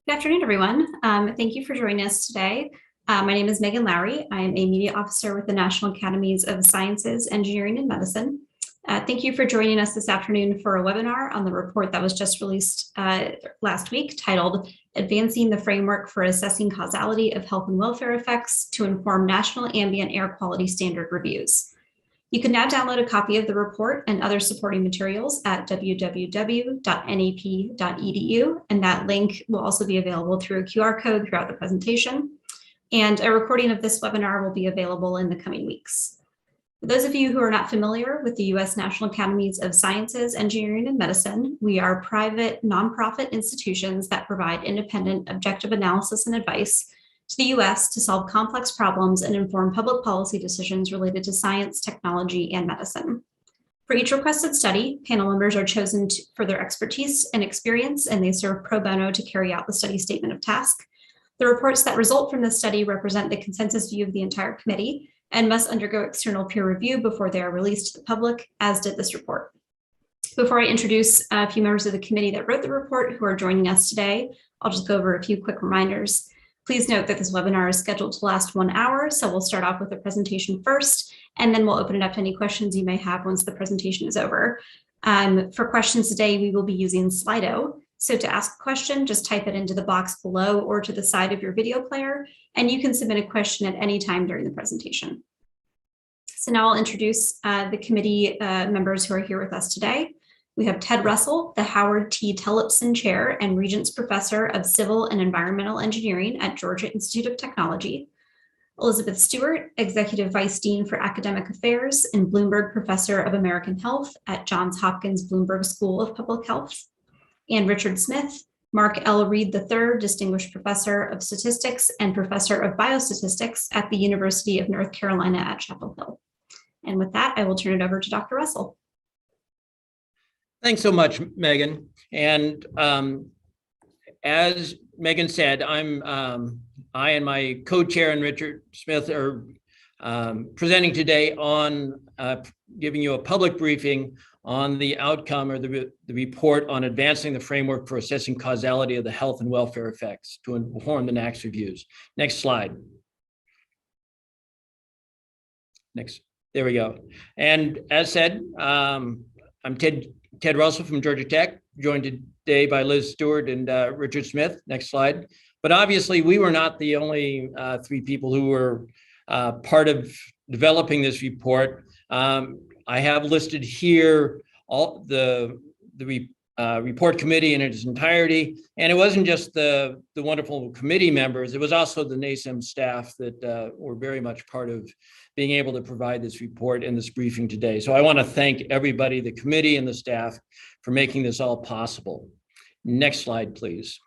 Good afternoon, everyone. Thank you for joining us today. My name is Megan Lowry. I am a media officer with the National Academies of Sciences, Engineering, and Medicine. Thank you for joining us this afternoon for a webinar on the report that was just released last week titled Advancing the Framework for Assessing Causality of Health and Welfare Effects to Inform National Ambient Air Quality Standard Reviews. You can now download a copy of the report and other supporting materials at www.nap.edu, and that link will also be available through a QR code throughout the presentation. And a recording of this webinar will be available in the coming weeks. For those of you who are not familiar with the U.S. National Academies of Sciences, Engineering, and Medicine, we are private nonprofit institutions that provide independent, objective analysis and advice to the U.S. to solve complex problems and inform public policy decisions related to science, technology, and medicine. For each requested study, panel members are chosen for their expertise and experience, and they serve pro bono to carry out the study statement of task. The reports that result from this study represent the consensus view of the entire committee and must undergo external peer review before they are released to the public, as did this report. Before I introduce a few members of the committee that wrote the report who are joining us today, I'll just go over a few quick reminders. Please note that this webinar is scheduled to last 1 hour, so we'll start off with the presentation first, and then we'll open it up to any questions you may have once the presentation is over. For questions today, we will be using Slido. So to ask a question, just type it into the box below or to the side of your video player, and you can submit a question at any time during the presentation. So now I'll introduce the committee members who are here with us today. We have Ted Russell, the Howard T. Tellefson Chair and Regents Professor of Civil and Environmental Engineering at Georgia Institute of Technology. Elizabeth Stuart, Executive Vice Dean for Academic Affairs and Bloomberg Professor of American Health at Johns Hopkins Bloomberg School of Public Health. And Richard Smith, Mark L. Reed III, Distinguished Professor of Statistics and Professor of Biostatistics at the University of North Carolina at Chapel Hill. And with that, I will turn it over to Dr. Russell. Thanks so much, Megan. And as Megan said, I and my co-chair and Richard Smith are presenting today on giving you a public briefing on the outcome or the report on advancing the framework for assessing causality of the health and welfare effects to inform the NAAQS reviews. Next slide. Next, there we go. And as said, I'm Ted Russell from Georgia Tech, joined today by Liz Stewart and Richard Smith. Next slide. But obviously, we were not the only 3 people who were part of developing this report. I have listed here all the report committee in its entirety, and it wasn't just the wonderful committee members, it was also the NASEM staff that were very much part of being able to provide this report and this briefing today. So I want to thank everybody, the committee and the staff, for making this all possible. Next slide, please.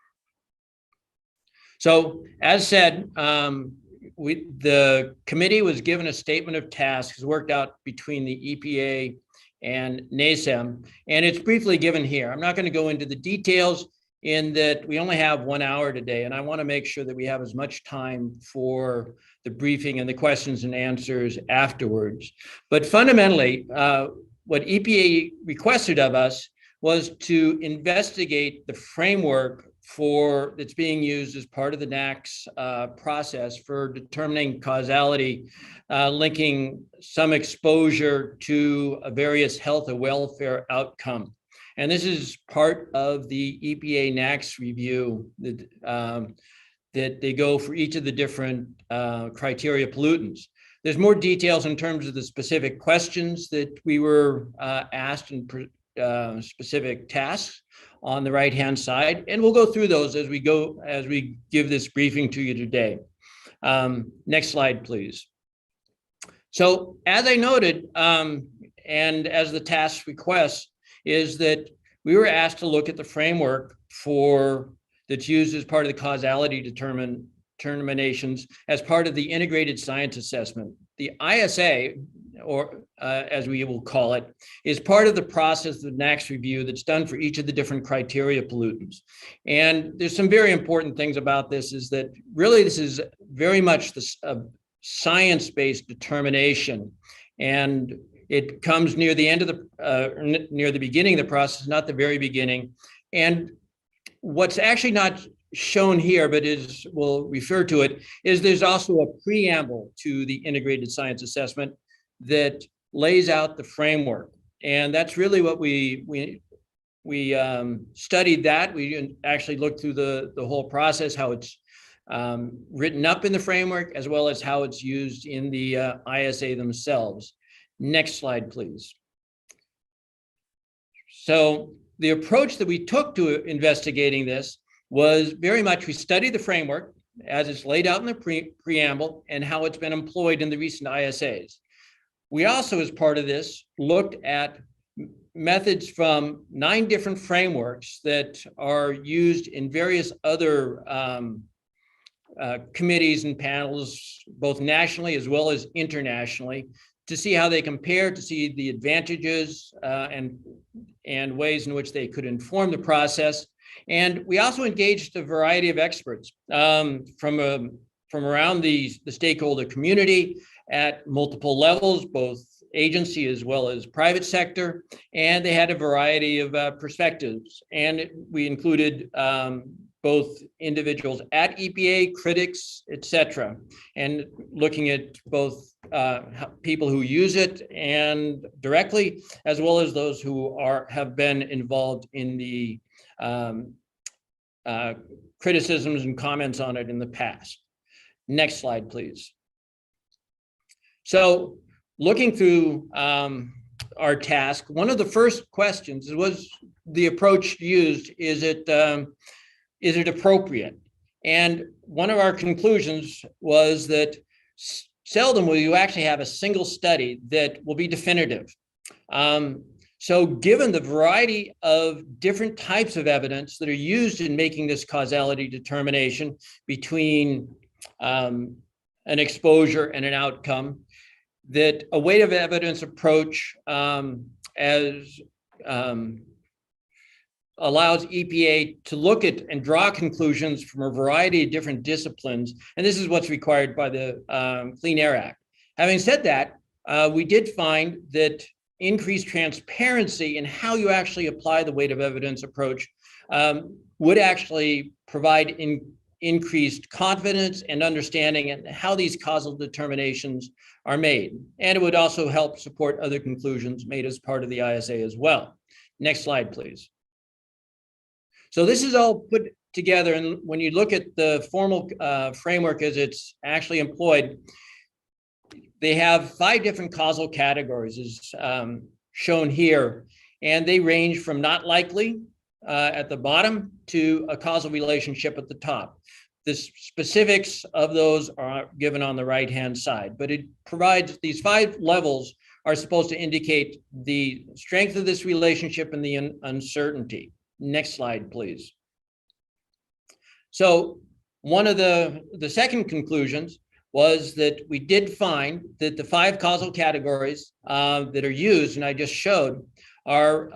So as said, the committee was given a statement of tasks worked out between the EPA and NASEM, and it's briefly given here. I'm not going to go into the details in that we only have 1 hour today, and I want to make sure that we have as much time for the briefing and the questions and answers afterwards. But fundamentally, what EPA requested of us was to investigate the framework that's being used as part of the NAAQS process for determining causality, linking some exposure to a various health or welfare outcome. And this is part of the EPA NAAQS review that they go for each of the different criteria pollutants. There's more details in terms of the specific questions that we were asked and specific tasks on the right-hand side, and we'll go through those as we give this briefing to you today. Next slide, please. So as I noted, and as the task request, is that we were asked to look at the framework that's used as part of the causality determinations as part of the integrated science assessment. The ISA, or as we will call it, is part of the process of the NAAQS review that's done for each of the different criteria pollutants. And there's some very important things about this, is that really this is very much a science-based determination. And it comes near the end of near the beginning of the process, not the very beginning. And what's actually not shown here, but we'll refer to it, is there's also a preamble to the integrated science assessment that lays out the framework. And that's really what we studied that. We actually looked through the whole process, how it's written up in the framework, as well as how it's used in the ISA themselves. Next slide, please. So the approach that we took to investigating this was very much, we studied the framework as it's laid out in the preamble and how it's been employed in the recent ISAs. We also, as part of this, looked at methods from 9 different frameworks that are used in various other committees and panels, both nationally as well as internationally, to see how they compare, to see the advantages and ways in which they could inform the process. And we also engaged a variety of experts from around the stakeholder community at multiple levels, both agency as well as private sector, and they had a variety of perspectives. And we included both individuals at EPA, critics, etc., and looking at both people who use it and directly, as well as those who have been involved in the criticisms and comments on it in the past. Next slide, please. So looking through our task, one of the first questions was the approach used, is it appropriate? And one of our conclusions was that seldom will you actually have a single study that will be definitive. So given the variety of different types of evidence that are used in making this causality determination between an exposure and an outcome, that a weight of evidence approach allows EPA to look at and draw conclusions from a variety of different disciplines. And this is what's required by the Clean Air Act. Having said that, we did find that increased transparency in how you actually apply the weight of evidence approach would actually provide increased confidence and understanding in how these causal determinations are made. And it would also help support other conclusions made as part of the ISA as well. Next slide, please. So this is all put together, and when you look at the formal framework as it's actually employed, they have 5 different causal categories as shown here, and they range from not likely at the bottom to a causal relationship at the top. The specifics of those are given on the right-hand side, but it provides these 5 levels are supposed to indicate the strength of this relationship and the uncertainty. Next slide, please. So one of the second conclusions was that we did find that the 5 causal categories that are used, and I just showed, are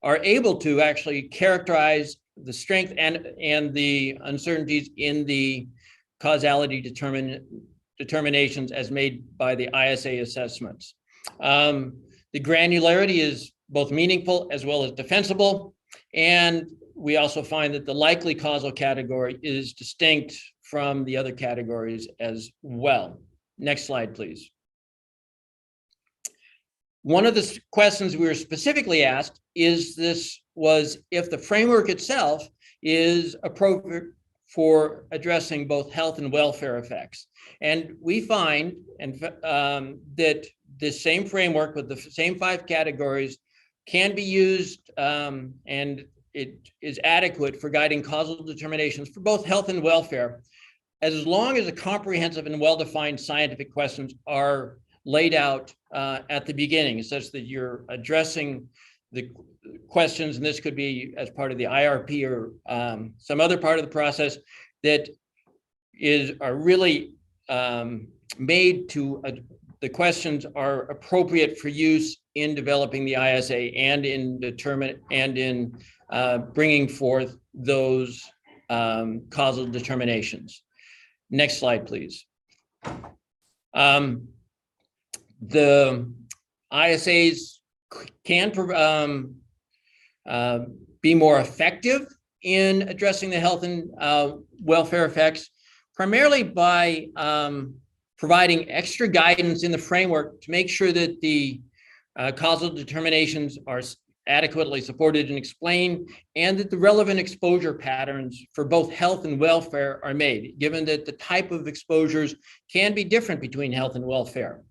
able to actually characterize the strength and the uncertainties in the causality determinations as made by the ISA assessments. The granularity is both meaningful as well as defensible, and we also find that the likely causal category is distinct from the other categories as well. Next slide, please. One of the questions we were specifically asked was if the framework itself is appropriate for addressing both health and welfare effects. And we find that this same framework with the same 5 categories can be used and it is adequate for guiding causal determinations for both health and welfare, as long as the comprehensive and well-defined scientific questions are laid out at the beginning, such that you're addressing the questions, and this could be as part of the IRP or some other part of the process that are really made to the questions are appropriate for use in developing the ISA and in bringing forth those causal determinations. Next slide, please. The ISAs can be more effective in addressing the health and welfare effects, primarily by providing extra guidance in the framework to make sure that the causal determinations are adequately supported and explained, and that the relevant exposure patterns for both health and welfare are made, given that the type of exposures can be different between health and welfare.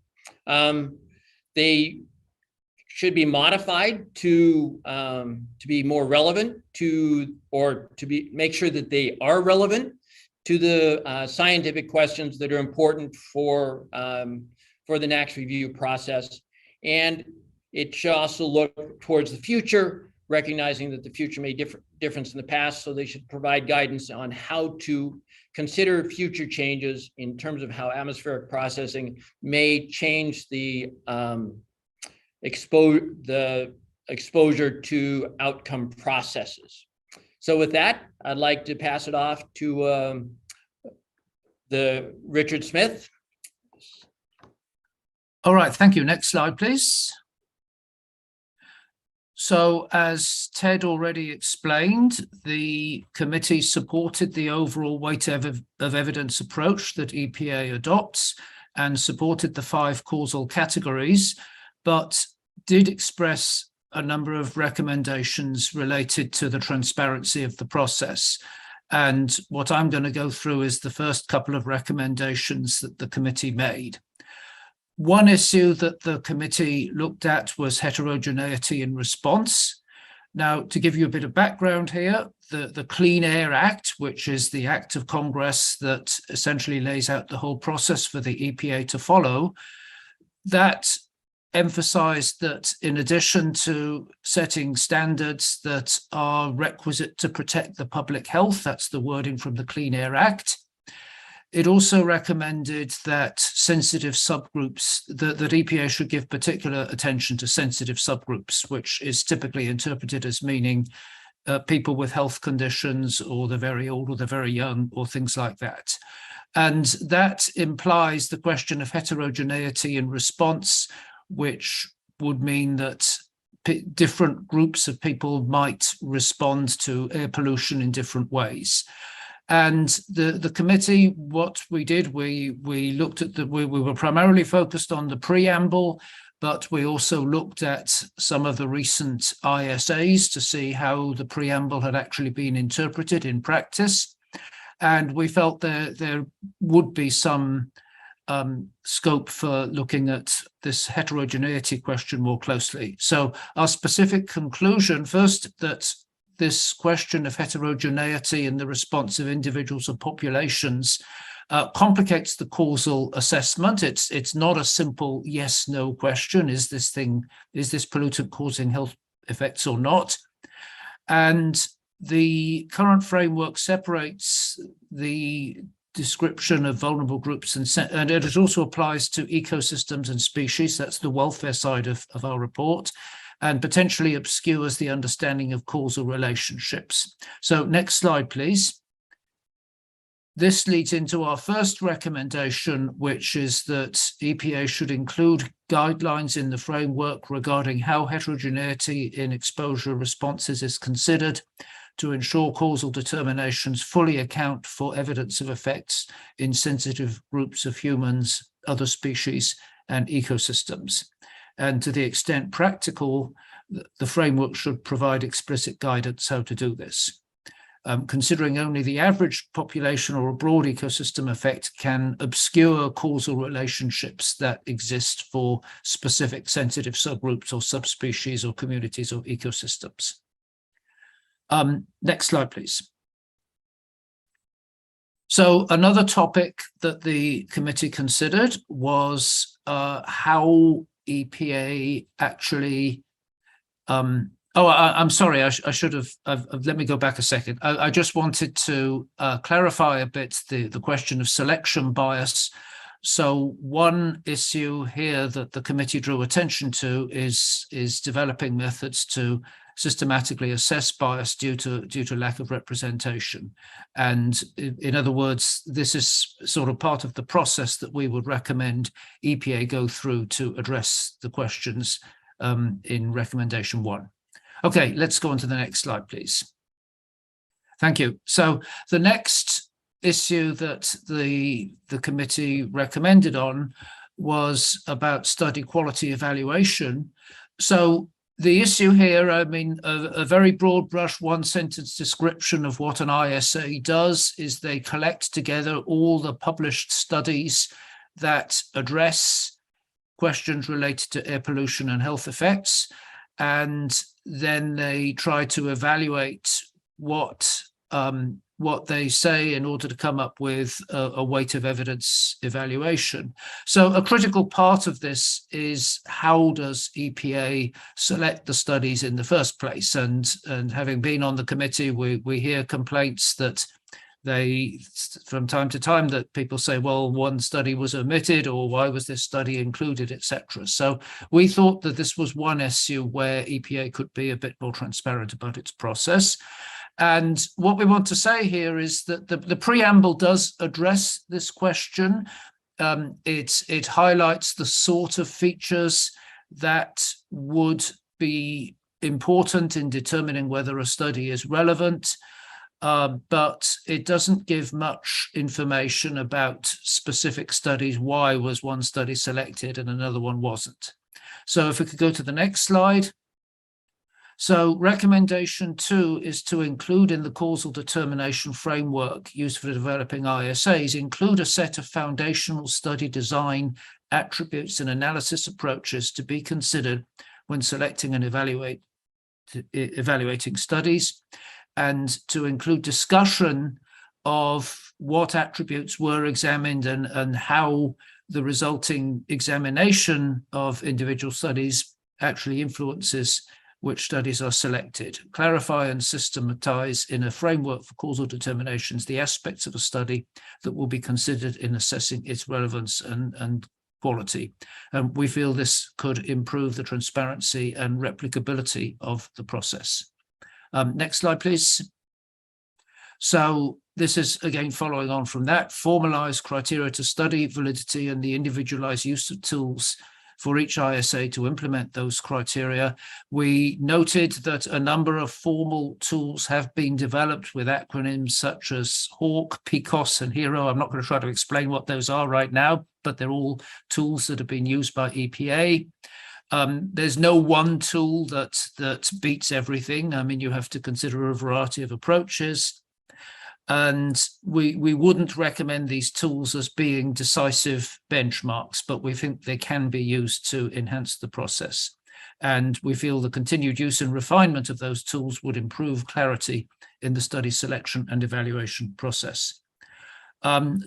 They should be modified to be more relevant make sure that they are relevant to the scientific questions that are important for the NAAQS review process. And it should also look towards the future, recognizing that the future may difference in the past, so they should provide guidance on how to consider future changes in terms of how atmospheric processing may change the exposure to outcome processes. So with that, I'd like to pass it off to the Richard Smith. All right, thank you. Next slide, please. So as Ted already explained, the committee supported the overall weight of evidence approach that EPA adopts and supported the 5 causal categories, but did express a number of recommendations related to the transparency of the process. And what I'm going to go through is the first couple of recommendations that the committee made. One issue that the committee looked at was heterogeneity in response. Now, to give you a bit of background here, the Clean Air Act, which is the act of Congress that essentially lays out the whole process for the EPA to follow, that emphasized that in addition to setting standards that are requisite to protect the public health, that's the wording from the Clean Air Act, it also recommended that sensitive subgroups, that EPA should give particular attention to sensitive subgroups, which is typically interpreted as meaning people with health conditions, or the very old or the very young, or things like that. And that implies the question of heterogeneity in response, which would mean that different groups of people might respond to air pollution in different ways. And the committee, what we did, we looked at we were primarily focused on the preamble, but we also looked at some of the recent ISAs to see how the preamble had actually been interpreted in practice. And we felt there would be some scope for looking at this heterogeneity question more closely. So our specific conclusion, first, that this question of heterogeneity in the response of individuals or populations complicates the causal assessment. It's not a simple yes/no question. Is this pollutant causing health effects or not? And the current framework separates the description of vulnerable groups and it also applies to ecosystems and species. That's the welfare side of our report, and potentially obscures the understanding of causal relationships. So next slide, please. This leads into our first recommendation, which is that EPA should include guidelines in the framework regarding how heterogeneity in exposure responses is considered to ensure causal determinations fully account for evidence of effects in sensitive groups of humans, other species, and ecosystems. And to the extent practical, the framework should provide explicit guidance how to do this. Considering only the average population or a broad ecosystem effect can obscure causal relationships that exist for specific sensitive subgroups or subspecies or communities or ecosystems. Next slide, please. So another topic that the committee considered was how EPA actually, I'm sorry, I should have, let me go back a second. I just wanted to clarify a bit the question of selection bias. So one issue here that the committee drew attention to is developing methods to systematically assess bias due to lack of representation. And in other words, this is sort of part of the process that we would recommend EPA go through to address the questions in recommendation 1. Okay, let's go on to the next slide, please. Thank you. So the next issue that the committee recommended on was about study quality evaluation. So the issue here, I mean, a very broad brush, one sentence description of what an ISA does is they collect together all the published studies that address questions related to air pollution and health effects. And then they try to evaluate what they say in order to come up with a weight of evidence evaluation. So a critical part of this is how does EPA select the studies in the first place? And having been on the committee, we hear complaints that they, from time to time, that people say, well, one study was omitted, or why was this study included, etc. So we thought that this was one issue where EPA could be a bit more transparent about its process. And what we want to say here is that the preamble does address this question. It highlights the sort of features that would be important in determining whether a study is relevant, but it doesn't give much information about specific studies. Why was one study selected and another one wasn't? So if we could go to the next slide. So recommendation 2 is to include in the causal determination framework used for developing ISAs, include a set of foundational study design attributes and analysis approaches to be considered when selecting and evaluating studies, and to include discussion of what attributes were examined and how the resulting examination of individual studies actually influences which studies are selected. Clarify and systematize in a framework for causal determinations the aspects of a study that will be considered in assessing its relevance and quality. And we feel this could improve the transparency and replicability of the process. Next slide, please. So this is, again, following on from that, formalize criteria to study validity and the individualized use of tools for each ISA to implement those criteria. We noted that a number of formal tools have been developed with acronyms such as HAWK, PCOS, and HERO. I'm not going to try to explain what those are right now, but they're all tools that have been used by EPA. There's no one tool that beats everything. I mean, you have to consider a variety of approaches. And we wouldn't recommend these tools as being decisive benchmarks, but we think they can be used to enhance the process. And we feel the continued use and refinement of those tools would improve clarity in the study selection and evaluation process.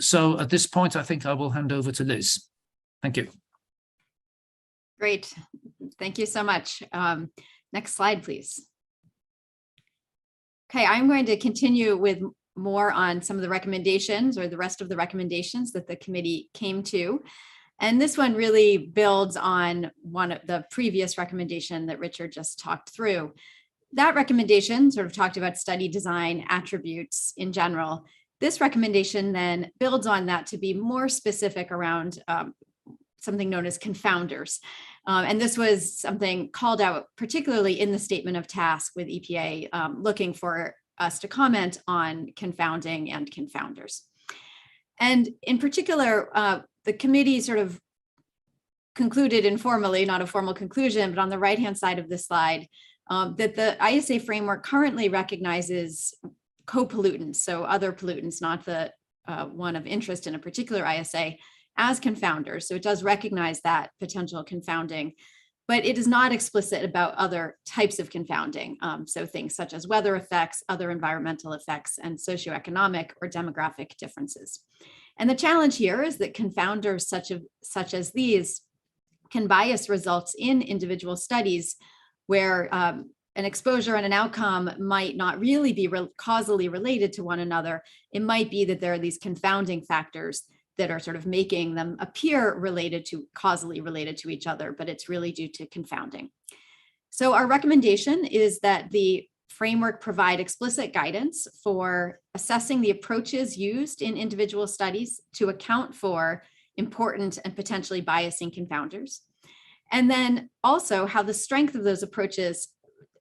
So at this point, I think I will hand over to Liz. Thank you. Great. Thank you so much. Next slide, please. Okay, I'm going to continue with more on some of the recommendations, or the rest of the recommendations that the committee came to. And this one really builds on one of the previous recommendation that Richard just talked through. That recommendation sort of talked about study design attributes in general. This recommendation then builds on that to be more specific around something known as confounders. And this was something called out particularly in the statement of task with EPA, looking for us to comment on confounding and confounders. And in particular, the committee sort of concluded informally, not a formal conclusion, but on the right-hand side of this slide, that the ISA framework currently recognizes co-pollutants, so other pollutants, not the one of interest in a particular ISA, as confounders. So it does recognize that potential confounding, but it is not explicit about other types of confounding. So things such as weather effects, other environmental effects, and socioeconomic or demographic differences. And the challenge here is that confounders such as these can bias results in individual studies where an exposure and an outcome might not really be causally related to one another. It might be that there are these confounding factors that are sort of making them appear causally related to each other, but it's really due to confounding. So our recommendation is that the framework provide explicit guidance for assessing the approaches used in individual studies to account for important and potentially biasing confounders. And then also how the strength of those approaches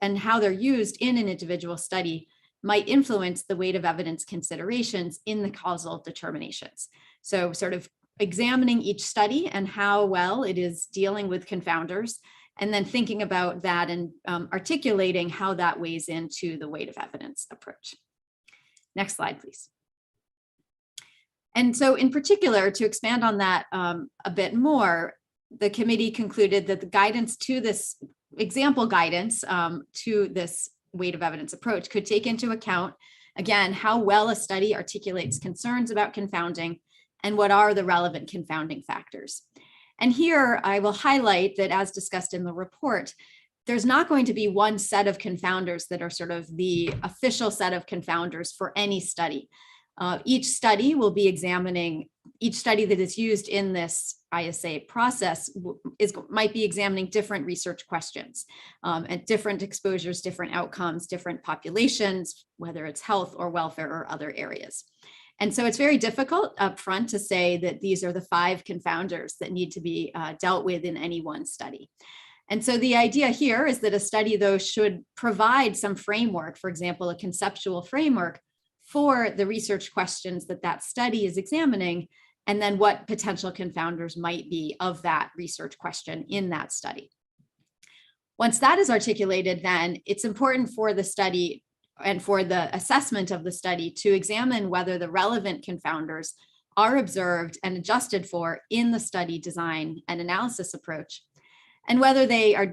and how they're used in an individual study might influence the weight of evidence considerations in the causal determinations. So sort of examining each study and how well it is dealing with confounders, and then thinking about that and articulating how that weighs into the weight of evidence approach. Next slide, please. And so in particular, to expand on that a bit more, the committee concluded that the guidance to this example guidance to this weight of evidence approach could take into account, again, how well a study articulates concerns about confounding and what are the relevant confounding factors. And here I will highlight that, as discussed in the report, there's not going to be one set of confounders that are sort of the official set of confounders for any study. Each study will be examining, each study that is used in this ISA process might be examining different research questions at different exposures, different outcomes, different populations, whether it's health or welfare or other areas. And so it's very difficult up front to say that these are the 5 confounders that need to be dealt with in any one study. And so the idea here is that a study, though, should provide some framework, for example, a conceptual framework for the research questions that that study is examining, and then what potential confounders might be of that research question in that study. Once that is articulated, then it's important for the study and for the assessment of the study to examine whether the relevant confounders are observed and adjusted for in the study design and analysis approach, and whether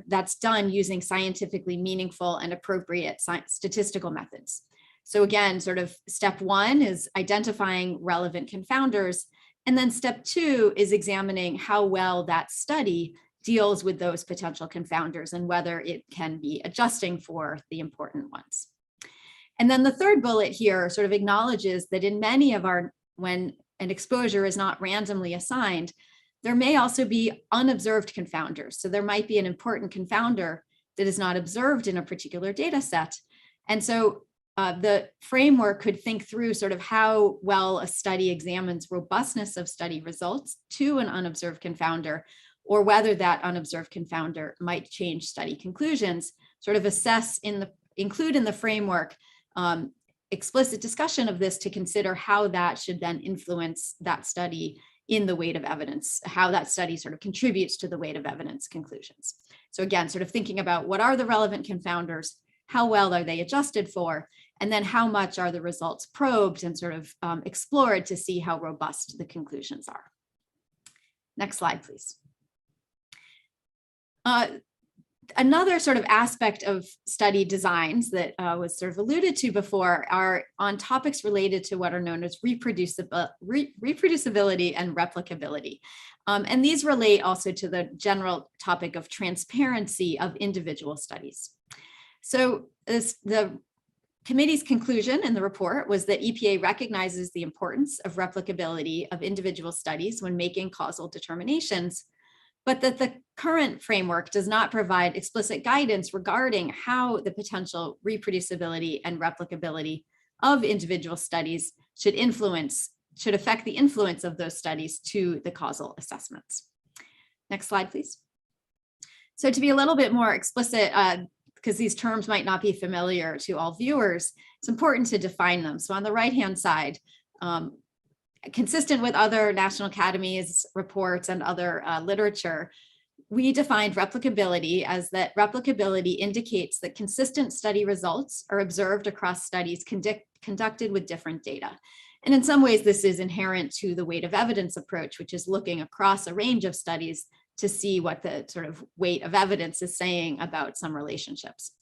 that's done using scientifically meaningful and appropriate statistical methods. So again, sort of step 1 is identifying relevant confounders. And then step 2 is examining how well that study deals with those potential confounders and whether it can be adjusting for the important ones. And then the third bullet here sort of acknowledges that in many of our, when an exposure is not randomly assigned, there may also be unobserved confounders. So there might be an important confounder that is not observed in a particular data set. And so the framework could think through sort of how well a study examines robustness of study results to an unobserved confounder, or whether that unobserved confounder might change study conclusions, sort of assess include in the framework explicit discussion of this to consider how that should then influence that study in the weight of evidence, how that study sort of contributes to the weight of evidence conclusions. So again, sort of thinking about what are the relevant confounders, how well are they adjusted for, and then how much are the results probed and sort of explored to see how robust the conclusions are. Next slide, please. Another sort of aspect of study designs that was sort of alluded to before are on topics related to what are known as reproducibility and replicability. And these relate also to the general topic of transparency of individual studies. So the committee's conclusion in the report was that EPA recognizes the importance of replicability of individual studies when making causal determinations, but that the current framework does not provide explicit guidance regarding how the potential reproducibility and replicability of individual studies should affect the influence of those studies to the causal assessments. Next slide, please. So to be a little bit more explicit, because these terms might not be familiar to all viewers, it's important to define them. So on the right-hand side, consistent with other National Academies reports and other literature, we defined replicability as that replicability indicates that consistent study results are observed across studies conducted with different data. And in some ways, this is inherent to the weight of evidence approach, which is looking across a range of studies to see what the sort of weight of evidence is saying about some relationships.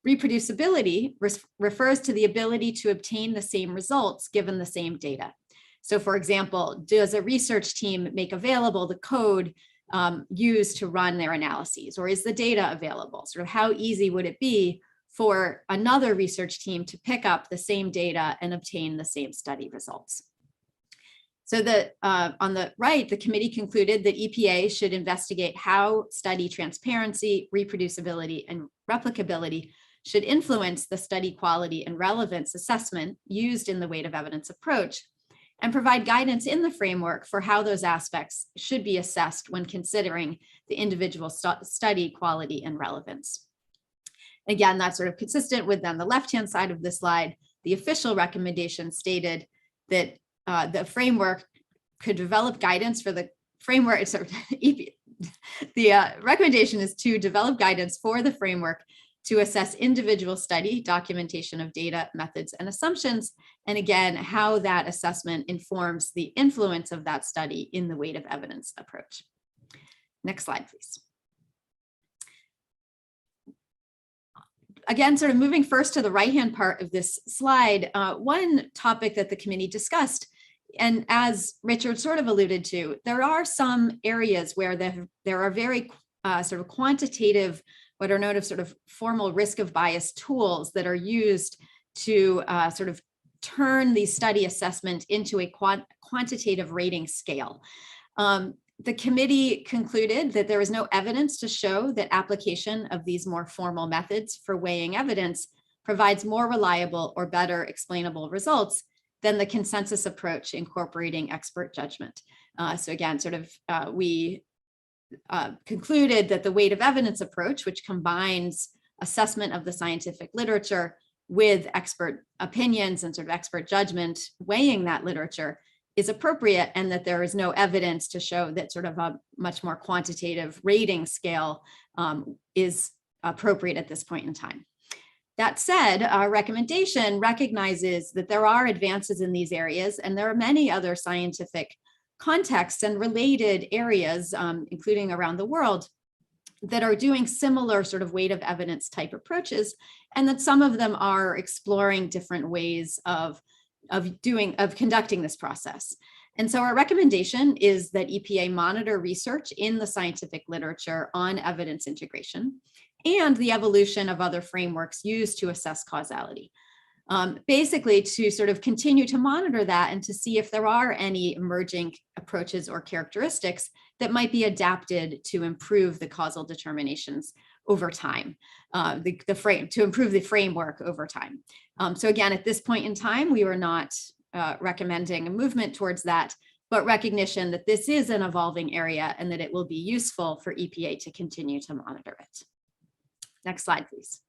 Reproducibility refers to the ability to obtain the same results given the same data. So for example, does a research team make available the code used to run their analyses, or is the data available? Sort of how easy would it be for another research team to pick up the same data and obtain the same study results? So on the right, the committee concluded that EPA should investigate how study transparency, reproducibility, and replicability should influence the study quality and relevance assessment used in the weight of evidence approach, and provide guidance in the framework for how those aspects should be assessed when considering the individual study quality and relevance. Again, that's sort of consistent with then the left-hand side of this slide. The official recommendation stated that the framework could develop guidance for the framework. The recommendation is to develop guidance for the framework to assess individual study, documentation of data, methods, and assumptions, and again, how that assessment informs the influence of that study in the weight of evidence approach. Next slide, please. Again, sort of moving first to the right-hand part of this slide, one topic that the committee discussed, and as Richard sort of alluded to, there are some areas where there are very sort of quantitative, what are known as sort of formal risk of bias tools that are used to sort of turn the study assessment into a quantitative rating scale. The committee concluded that there is no evidence to show that application of these more formal methods for weighing evidence provides more reliable or better explainable results than the consensus approach incorporating expert judgment. So again, sort of we concluded that the weight of evidence approach, which combines assessment of the scientific literature with expert opinions and sort of expert judgment weighing that literature, is appropriate, and that there is no evidence to show that sort of a much more quantitative rating scale is appropriate at this point in time. That said, our recommendation recognizes that there are advances in these areas, and there are many other scientific contexts and related areas, including around the world, that are doing similar sort of weight of evidence type approaches, and that some of them are exploring different ways of conducting this process. And so our recommendation is that EPA monitor research in the scientific literature on evidence integration and the evolution of other frameworks used to assess causality. Basically to sort of continue to monitor that and to see if there are any emerging approaches or characteristics that might be adapted to improve the causal determinations over time, to improve the framework over time. So again, at this point in time, we were not recommending a movement towards that, but recognition that this is an evolving area and that it will be useful for EPA to continue to monitor it. Next slide, please.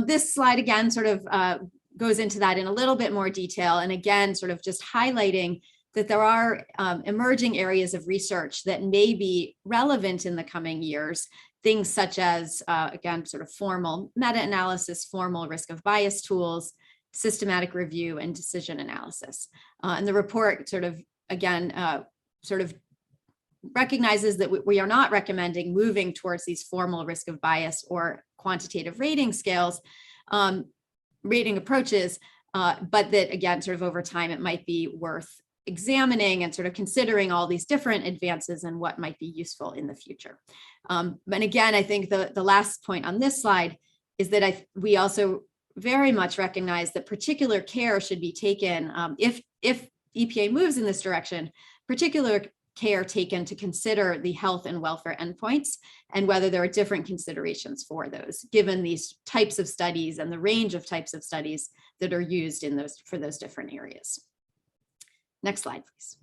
This slide again sort of goes into that in a little bit more detail, and again, sort of just highlighting that there are emerging areas of research that may be relevant in the coming years. Things such as, again, sort of formal meta-analysis, formal risk of bias tools, systematic review, and decision analysis. And the report sort of, again, sort of recognizes that we are not recommending moving towards these formal risk of bias or quantitative rating scales, rating approaches, but that, again, sort of over time, it might be worth examining and sort of considering all these different advances and what might be useful in the future. And again, I think the last point on this slide is that we also very much recognize that particular care should be taken if EPA moves in this direction, particular care taken to consider the health and welfare endpoints and whether there are different considerations for those, given these types of studies and the range of types of studies that are used in those for those different areas. Next slide, please.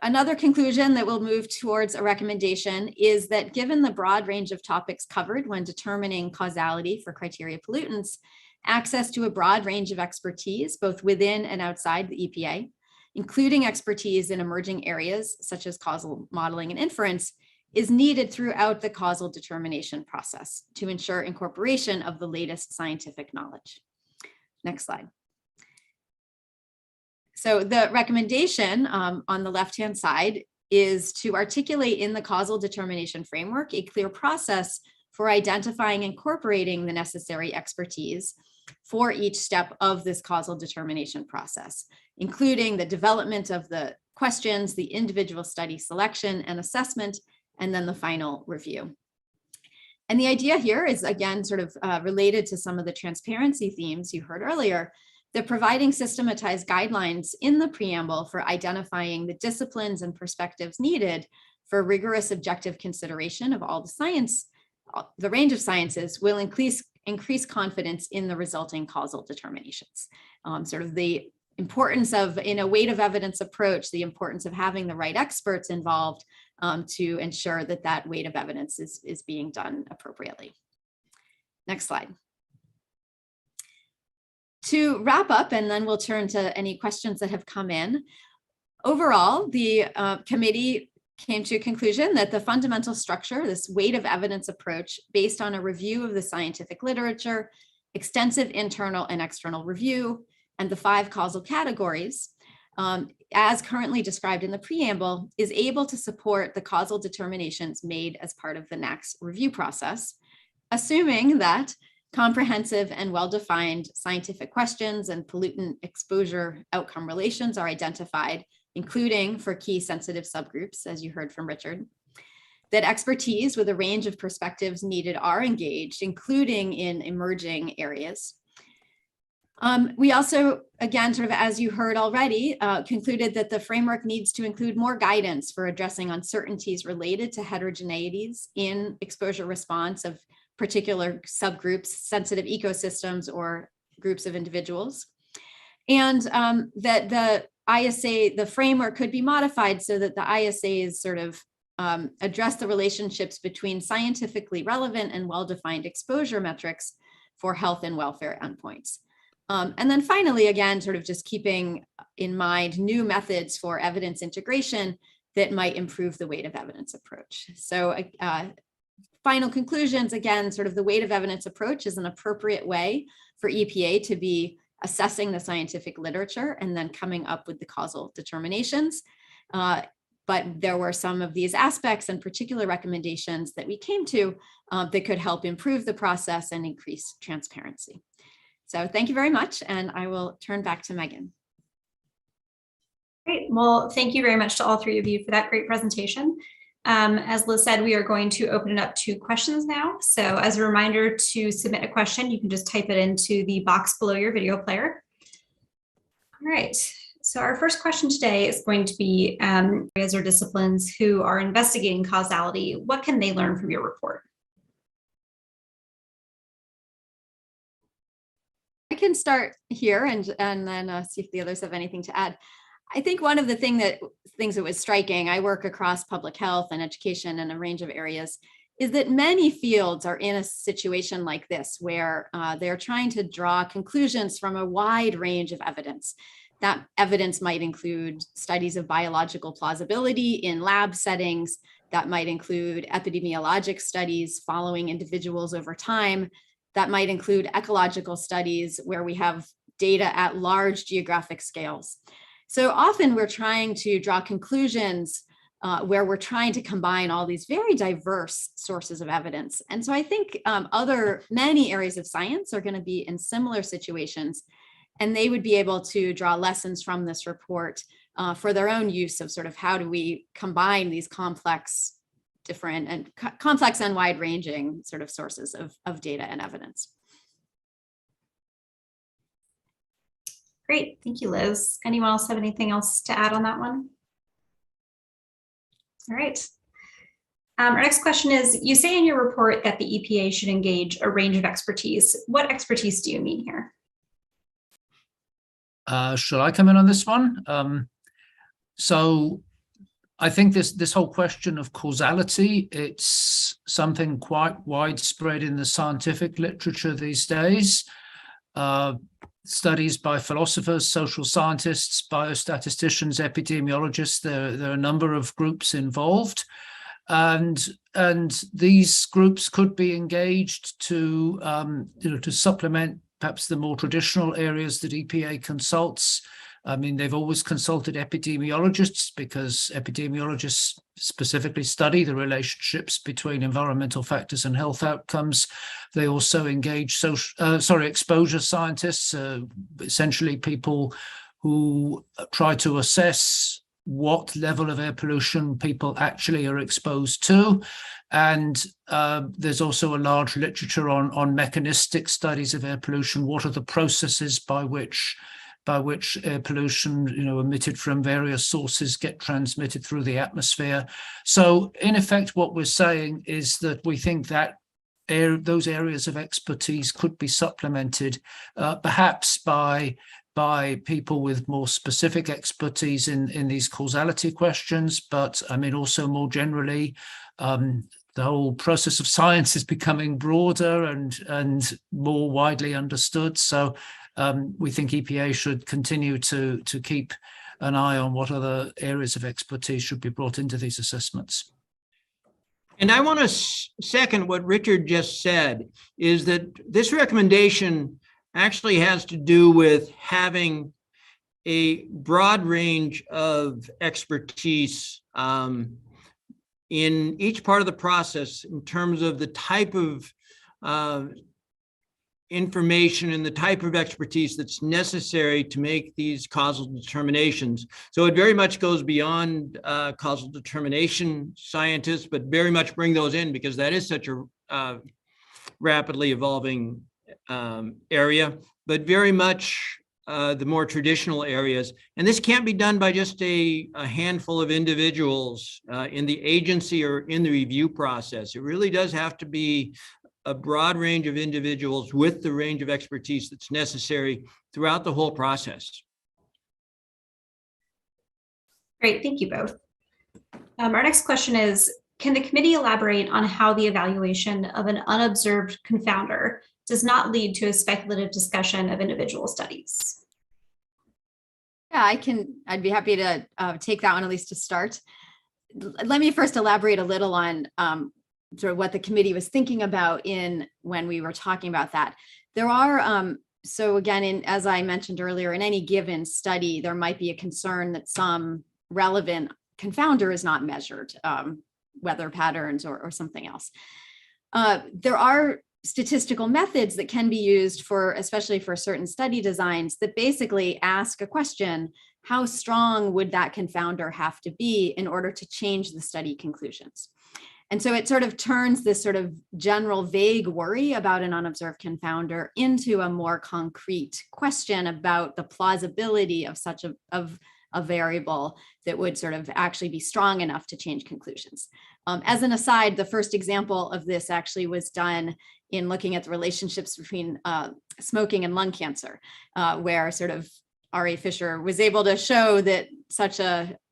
Another conclusion that we'll move towards a recommendation is that given the broad range of topics covered when determining causality for criteria pollutants, access to a broad range of expertise, both within and outside the EPA, including expertise in emerging areas such as causal modeling and inference, is needed throughout the causal determination process to ensure incorporation of the latest scientific knowledge. Next slide. So the recommendation on the left-hand side is to articulate in the causal determination framework a clear process for identifying and incorporating the necessary expertise for each step of this causal determination process, including the development of the questions, the individual study selection and assessment, and then the final review. And the idea here is, again, sort of related to some of the transparency themes you heard earlier, that providing systematized guidelines in the preamble for identifying the disciplines and perspectives needed for rigorous objective consideration of all the science, the range of sciences, will increase confidence in the resulting causal determinations. Sort of the importance of, in a weight of evidence approach, the importance of having the right experts involved to ensure that that weight of evidence is being done appropriately. Next slide. To wrap up, and then we'll turn to any questions that have come in. Overall, the committee came to a conclusion that the fundamental structure, this weight of evidence approach based on a review of the scientific literature, extensive internal and external review, and the 5 causal categories, as currently described in the preamble, is able to support the causal determinations made as part of the NAAQS review process, assuming that comprehensive and well-defined scientific questions and pollutant exposure outcome relations are identified, including for key sensitive subgroups, as you heard from Richard, that expertise with a range of perspectives needed are engaged, including in emerging areas. We also, again, sort of as you heard already, concluded that the framework needs to include more guidance for addressing uncertainties related to heterogeneities in exposure response of particular subgroups, sensitive ecosystems, or groups of individuals. And that the ISA, the framework could be modified so that the ISAs sort of address the relationships between scientifically relevant and well-defined exposure metrics for health and welfare endpoints. And then finally, again, sort of just keeping in mind new methods for evidence integration that might improve the weight of evidence approach. So final conclusions, again, sort of the weight of evidence approach is an appropriate way for EPA to be assessing the scientific literature and then coming up with the causal determinations. But there were some of these aspects and particular recommendations that we came to that could help improve the process and increase transparency. So thank you very much, and I will turn back to Megan. Great. Well, thank you very much to all 3 of you for that great presentation. As Liz said, we are going to open it up to questions now. So as a reminder, to submit a question, you can just type it into the box below your video player. All right. So our first question today is going to be areas or disciplines who are investigating causality. What can they learn from your report? I can start here and then see if the others have anything to add. I think one of the things that was striking, I work across public health and education and a range of areas, is that many fields are in a situation like this where they're trying to draw conclusions from a wide range of evidence. That evidence might include studies of biological plausibility in lab settings, that might include epidemiologic studies following individuals over time, that might include ecological studies where we have data at large geographic scales. So often we're trying to draw conclusions where we're trying to combine all these very diverse sources of evidence. And so I think many areas of science are going to be in similar situations, and they would be able to draw lessons from this report for their own use of sort of how do we combine these complex and wide-ranging sort of sources of data and evidence. Great, thank you, Liz. Anyone else have anything else to add on that one? All right. Our next question is, you say in your report that the EPA should engage a range of expertise. What expertise do you mean here? Shall I come in on this one? So I think this whole question of causality, it's something quite widespread in the scientific literature these days. Studies by philosophers, social scientists, biostatisticians, epidemiologists, there are a number of groups involved. And these groups could be engaged to supplement perhaps the more traditional areas that EPA consults. I mean, they've always consulted epidemiologists because epidemiologists specifically study the relationships between environmental factors and health outcomes. They also engage exposure scientists, essentially people who try to assess what level of air pollution people actually are exposed to. And there's also a large literature on mechanistic studies of air pollution. What are the processes by which air pollution, emitted from various sources get transmitted through the atmosphere? So in effect, what we're saying is that we think that those areas of expertise could be supplemented perhaps by by people with more specific expertise in these causality questions, but I mean, also more generally, the whole process of science is becoming broader and more widely understood. So we think EPA should continue to keep an eye on what other areas of expertise should be brought into these assessments. And I want to second what Richard just said, is that this recommendation actually has to do with having a broad range of expertise in each part of the process in terms of the type of information and the type of expertise that's necessary to make these causal determinations. So it very much goes beyond causal determination scientists, but very much bring those in because that is such a rapidly evolving area, but very much the more traditional areas. And this can't be done by just a handful of individuals in the agency or in the review process. It really does have to be a broad range of individuals with the range of expertise that's necessary throughout the whole process. Great, thank you both. Our next question is, can the committee elaborate on how the evaluation of an unobserved confounder does not lead to a speculative discussion of individual studies? Yeah, I'd be happy to take that one, at least to start. Let me first elaborate a little on sort of what the committee was thinking about when we were talking about that. There are, so again, as I mentioned earlier, in any given study, there might be a concern that some relevant confounder is not measured, weather patterns or something else. There are statistical methods that can be used especially for certain study designs that basically ask a question: how strong would that confounder have to be in order to change the study conclusions? And so it sort of turns this sort of general vague worry about an unobserved confounder into a more concrete question about the plausibility of such a variable that would sort of actually be strong enough to change conclusions. As an aside, the first example of this actually was done in looking at the relationships between smoking and lung cancer, where sort of R.A. Fisher was able to show that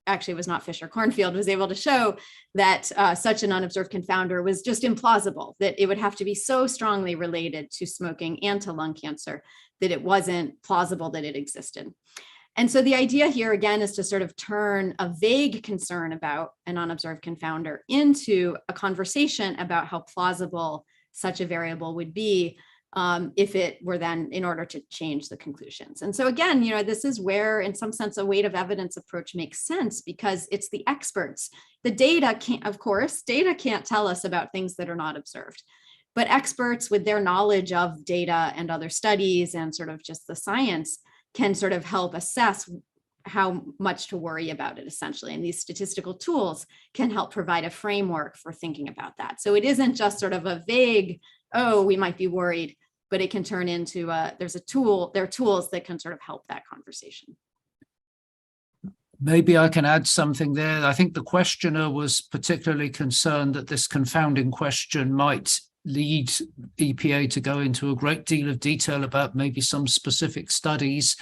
actually it was not Fisher, Cornfield was able to show that such an unobserved confounder was just implausible, that it would have to be so strongly related to smoking and to lung cancer that it wasn't plausible that it existed. And so the idea here, again, is to sort of turn a vague concern about an unobserved confounder into a conversation about how plausible such a variable would be if it were then in order to change the conclusions. And so again, this is where, in some sense, a weight of evidence approach makes sense because it's the experts. The data can't tell us about things that are not observed, but experts with their knowledge of data and other studies and sort of just the science can sort of help assess how much to worry about it, essentially. And these statistical tools can help provide a framework for thinking about that. So it isn't just sort of a vague, oh, we might be worried, but it can turn into there are tools that can sort of help that conversation. Maybe I can add something there. I think the questioner was particularly concerned that this confounding question might lead EPA to go into a great deal of detail about maybe some specific studies.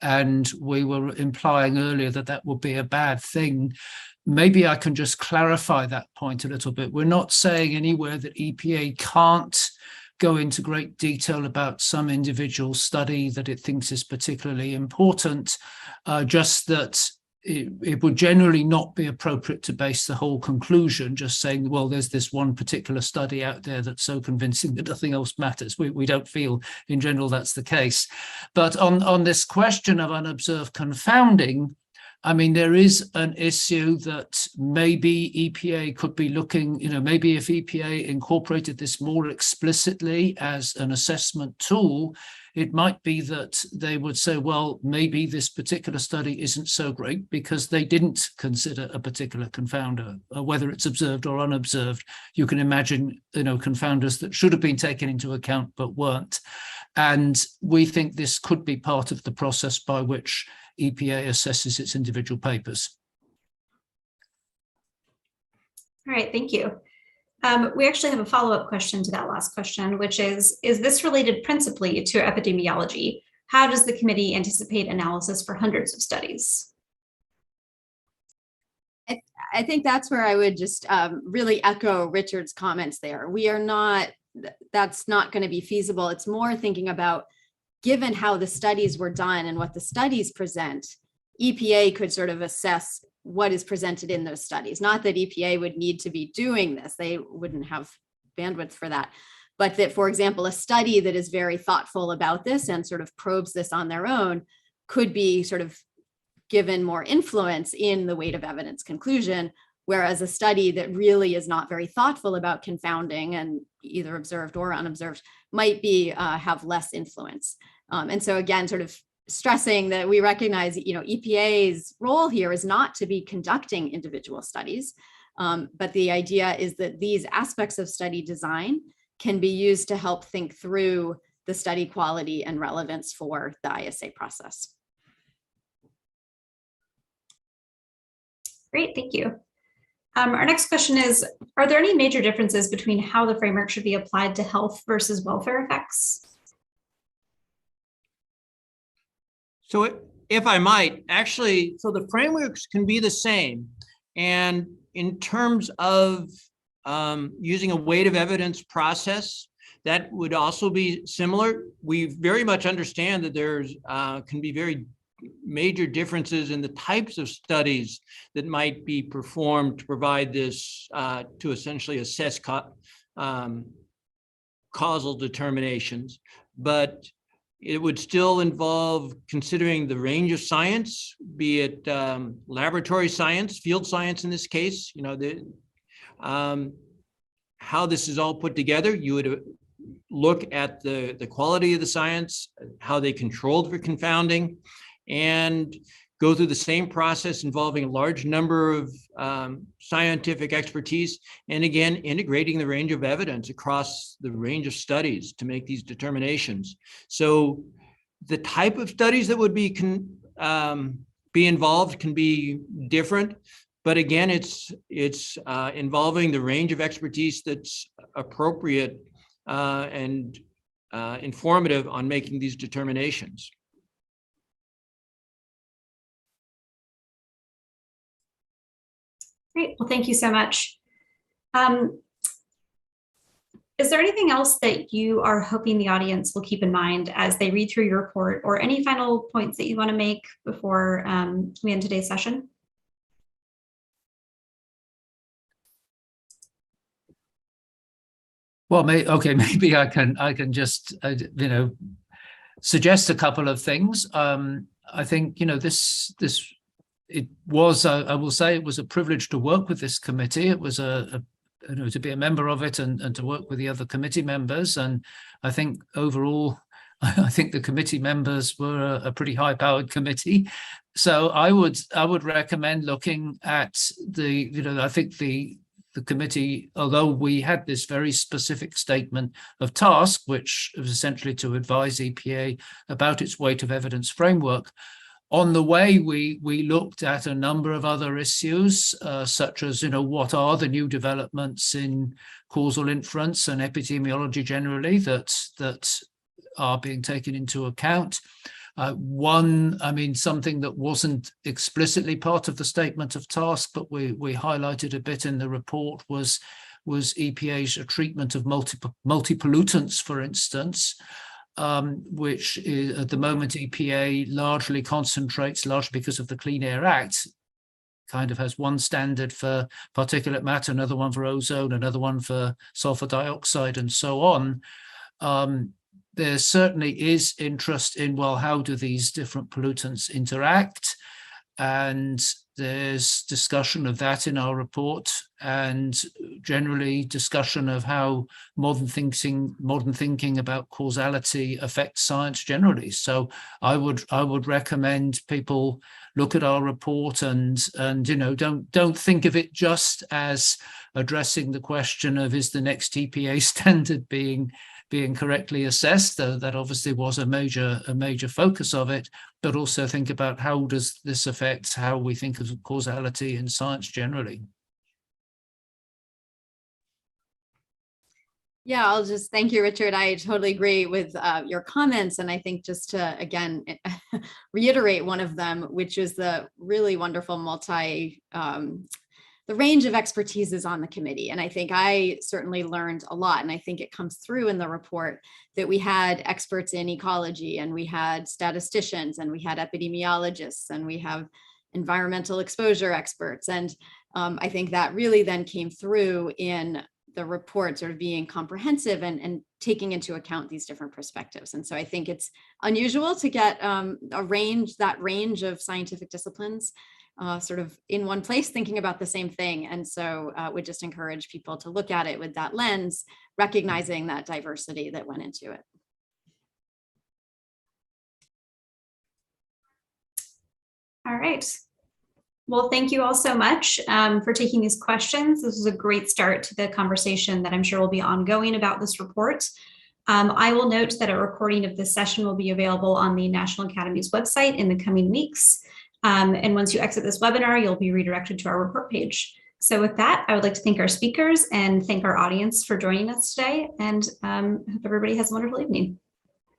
And we were implying earlier that that would be a bad thing. Maybe I can just clarify that point a little bit. We're not saying anywhere that EPA can't go into great detail about some individual study that it thinks is particularly important, just that it would generally not be appropriate to base the whole conclusion just saying, well, there's this one particular study out there that's so convincing that nothing else matters. We don't feel in general that's the case. But on this question of unobserved confounding, I mean, there is an issue that maybe EPA could be looking, maybe if EPA incorporated this more explicitly as an assessment tool, it might be that they would say, well, maybe this particular study isn't so great because they didn't consider a particular confounder, whether it's observed or unobserved. You can imagine, confounders that should have been taken into account but weren't. And we think this could be part of the process by which EPA assesses its individual papers. All right, thank you. We actually have a follow-up question to that last question, which is this related principally to epidemiology? how does the committee anticipate analysis for hundreds of studies? I think that's where I would just really echo Richard's comments there. That's not going to be feasible. It's more thinking about, given how the studies were done and what the studies present, EPA could sort of assess what is presented in those studies. Not that EPA would need to be doing this. They wouldn't have bandwidth for that. But that, for example, a study that is very thoughtful about this and sort of probes this on their own could be sort of given more influence in the weight of evidence conclusion, whereas a study that really is not very thoughtful about confounding and either observed or unobserved might be have less influence. And so again, sort of stressing that we recognize, EPA's role here is not to be conducting individual studies, but the idea is that these aspects of study design can be used to help think through the study quality and relevance for the ISA process. Great, thank you. Our next question is, are there any major differences between how the framework should be applied to health versus welfare effects? So if I might, actually, so the frameworks can be the same. And in terms of using a weight of evidence process, that would also be similar. We very much understand that there's can be very major differences in the types of studies that might be performed to provide this, to essentially assess causal determinations. But it would still involve considering the range of science, be it laboratory science, field science in this case, how this is all put together. You would look at the quality of the science, how they controlled for confounding, and go through the same process involving a large number of scientific expertise, and again, integrating the range of evidence across the range of studies to make these determinations. So the type of studies that would be involved can be different, but again, it's involving the range of expertise that's appropriate and informative on making these determinations. Great, well, thank you so much. Is there anything else that you are hoping the audience will keep in mind as they read through your report, or any final points that you want to make before we end today's session? Well, maybe I can just suggest a couple of things. I think it was, I will say, it was a privilege to work with this committee. It was to be a member of it and to work with the other committee members. And I think overall, I think the committee members were a pretty high-powered committee. So I would recommend looking at I think the committee, although we had this very specific statement of task, which was essentially to advise EPA about its weight of evidence framework. On the way, we looked at a number of other issues, such as, what are the new developments in causal inference and epidemiology generally that are being taken into account. Something that wasn't explicitly part of the statement of task, but we highlighted a bit in the report was EPA's treatment of multi-pollutants, for instance. Which is, at the moment, EPA largely concentrates, largely because of the Clean Air Act, kind of has one standard for particulate matter, another one for ozone, another one for sulfur dioxide, and so on. There certainly is interest in, well, how do these different pollutants interact? And there's discussion of that in our report, and generally discussion of how modern thinking about causality affects science generally. So I would recommend people look at our report and don't think of it just as addressing the question of, is the next EPA standard being correctly assessed. That obviously was a major focus of it, but also think about how does this affect how we think of causality in science generally. Yeah, I'll just thank you, Richard. I totally agree with your comments. And I think just to, again, reiterate one of them, which is the really wonderful the range of expertise is on the committee. And I think I certainly learned a lot. And I think it comes through in the report that we had experts in ecology, and we had statisticians, and we had epidemiologists, and we have environmental exposure experts. And I think that really then came through in the report sort of being comprehensive and taking into account these different perspectives. And so I think it's unusual to get that range of scientific disciplines sort of in one place thinking about the same thing. And so would just encourage people to look at it with that lens, recognizing that diversity that went into it. All right. Well, thank you all so much for taking these questions. This is a great start to the conversation that I'm sure will be ongoing about this report. I will note that a recording of this session will be available on the National Academies website in the coming weeks. And once you exit this webinar, you'll be redirected to our report page. So with that, I would like to thank our speakers and thank our audience for joining us today, and hope everybody has a wonderful evening.